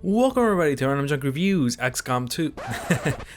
Welcome everybody to Randomjeanc Reviews XCOM 2.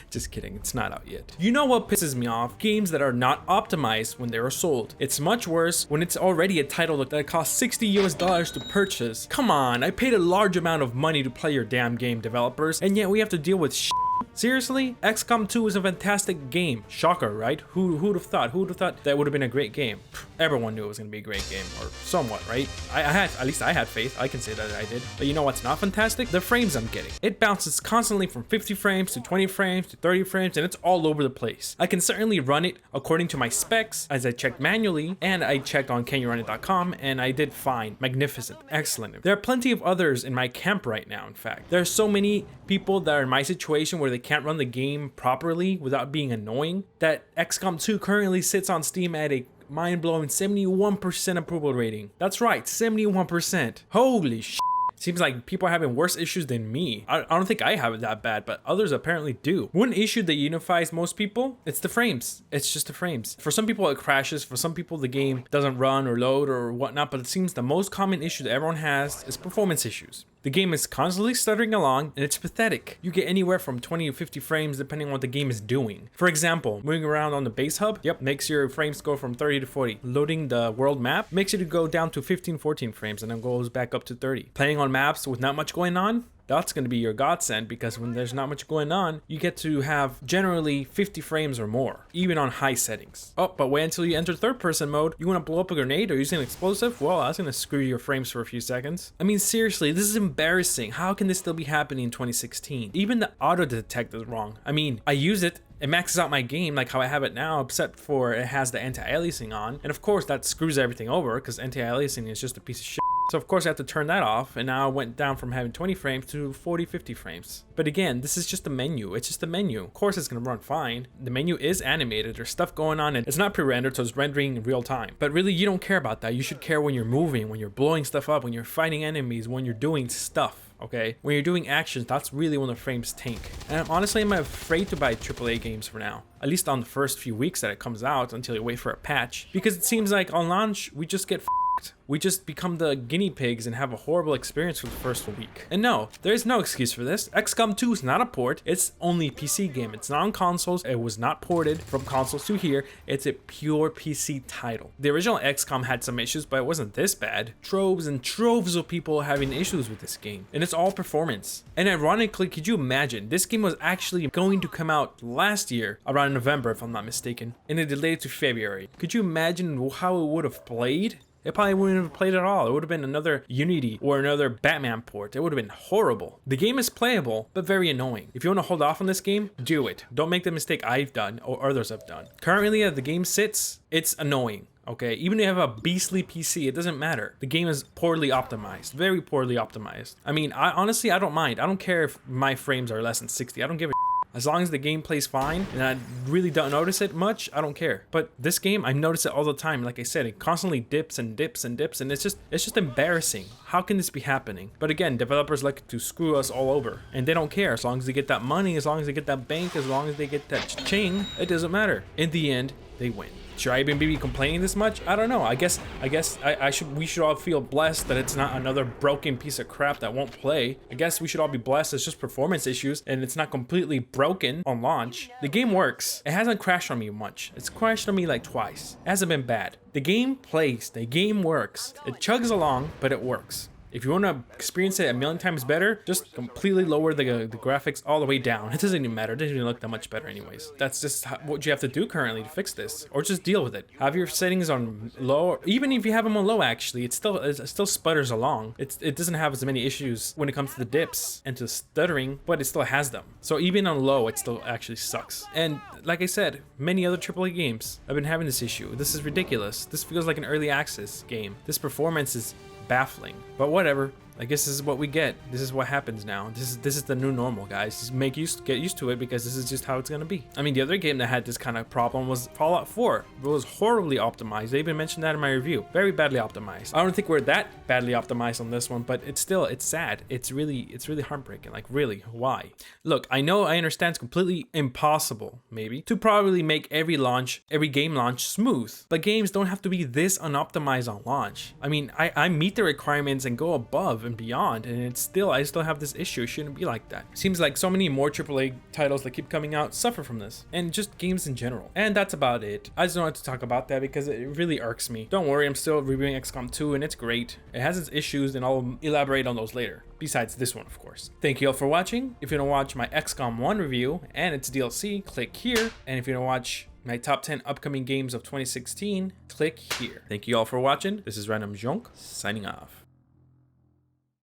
Just kidding, it's not out yet. You know what pisses me off? Games that are not optimized when they are sold. It's much worse when it's already a title that costs $60 to purchase. Come on, I paid a large amount of money to play your damn game, developers, and yet we have to deal with shit. Seriously? XCOM 2 is a fantastic game. Shocker, right? Who'd have thought? Who'd have thought that would have been a great game? Everyone knew it was gonna be a great game, or somewhat, right? At least I had faith. I can say that I did. But you know what's not fantastic? The frames I'm getting. It bounces constantly from 50 frames to 20 frames to 30 frames, and it's all over the place. I can certainly run it according to my specs, as I checked manually, and I checked on canyourunit.com, and I did fine. Magnificent. Excellent. There are plenty of others in my camp right now, in fact. There are so many people that are in my situation where they can't run the game properly without being annoying, that XCOM 2 currently sits on Steam at a mind-blowing 71% approval rating. That's right, 71%. Holy shit. Seems like people are having worse issues than me. I don't think I have it that bad, but others apparently do. One issue that unifies most people, it's the frames. It's just the frames. For some people it crashes, for some people the game doesn't run or load or whatnot, but it seems the most common issue that everyone has is performance issues. The game is constantly stuttering along, and it's pathetic. You get anywhere from 20 to 50 frames depending on what the game is doing. For example, moving around on the base hub, makes your frames go from 30 to 40. Loading the world map makes it go down to 15, 14 frames, and then goes back up to 30. Playing on maps with not much going on, that's going to be your godsend, because when there's not much going on, you get to have generally 50 frames or more, even on high settings. Oh, but wait until you enter third person mode. You want to blow up a grenade or use an explosive? Well, that's going to screw your frames for a few seconds. I mean, seriously, this is embarrassing. How can this still be happening in 2016? Even the auto detect is wrong. I mean, I use it. It maxes out my game like how I have it now, except for it has the anti-aliasing on. And of course, that screws everything over because anti-aliasing is just a piece of shit. So of course I have to turn that off, and now I went down from having 20 frames to 40, 50 frames. But again, this is just a menu. It's just a menu. Of course it's gonna run fine. The menu is animated. There's stuff going on, and it's not pre-rendered, so it's rendering in real time. But really, you don't care about that. You should care when you're moving, when you're blowing stuff up, when you're fighting enemies, when you're doing stuff. Okay, when you're doing actions, that's really when the frames tank. And honestly, I'm afraid to buy AAA games for now, at least on the first few weeks that it comes out, until you wait for a patch, because it seems like on launch we just get we just become the guinea pigs and have a horrible experience for the first week. And no, there's no excuse for this. XCOM 2 is not a port. It's only a PC game. It's not on consoles. It was not ported from consoles to here. It's a pure PC title. The original XCOM had some issues, but it wasn't this bad. Troves and troves of people having issues with this game, and it's all performance. And ironically, could you imagine, this game was actually going to come out last year around November, if I'm not mistaken, and it delayed to February. Could you imagine how it would have played? It probably wouldn't have played at all. It would have been another Unity or another Batman port. It would have been horrible. The game is playable, but very annoying. If you want to hold off on this game, do it. Don't make the mistake I've done or others have done. Currently, as the game sits, it's annoying. Okay, even if you have a beastly PC, it doesn't matter. The game is poorly optimized, very poorly optimized. I mean, honestly, I don't mind. I don't care if my frames are less than 60. I don't give a as long as the game plays fine and I really don't notice it much, I don't care. But this game, I notice it all the time. Like I said, it constantly dips and dips and dips, and it's just embarrassing. How can this be happening? But again, developers like to screw us all over, and they don't care. As long as they get that money, as long as they get that bank, as long as they get that ching, it doesn't matter. In the end, they win. Should I even be complaining this much? I don't know. I guess we should all feel blessed that it's not another broken piece of crap that won't play. I guess we should all be blessed it's just performance issues and it's not completely broken on launch. The game works. It hasn't crashed on me much. It's crashed on me like twice. It hasn't been bad. The game plays. The game works. It chugs along, but it works. If you want to experience it a million times better, just completely lower the graphics all the way down. It doesn't even matter. It doesn't even look that much better anyways. That's just what you have to do currently to fix this. Or just deal with it. Have your settings on low. Even if you have them on low, actually, it still sputters along. It doesn't have as many issues when it comes to the dips and to stuttering, but it still has them. So even on low, it still actually sucks. And like I said, many other AAA games have been having this issue. This is ridiculous. This feels like an early access game. This performance is baffling, but whatever. I guess this is what we get. This is what happens now. This is the new normal, guys. Just get used to it, because this is just how it's gonna be. I mean, the other game that had this kind of problem was Fallout 4. It was horribly optimized. They even mentioned that in my review. Very badly optimized. I don't think we're that badly optimized on this one, but it's sad. It's really heartbreaking. Like, really, why? Look, I understand it's completely impossible, maybe, to probably make every game launch smooth. But games don't have to be this unoptimized on launch. I mean, I meet the requirements and go above above and beyond, and I still have this issue. It shouldn't be like that. Seems like so many more AAA titles that keep coming out suffer from this, and just games in general. And that's about it. I just wanted to talk about that because it really irks me. Don't worry, I'm still reviewing XCOM 2 and it's great. It has its issues and I'll elaborate on those later. Besides this one, of course. Thank you all for watching. If you want to watch my XCOM 1 review and its DLC, click here. And if you want to watch my top 10 upcoming games of 2016, click here. Thank you all for watching. This is Randomjeanc signing off.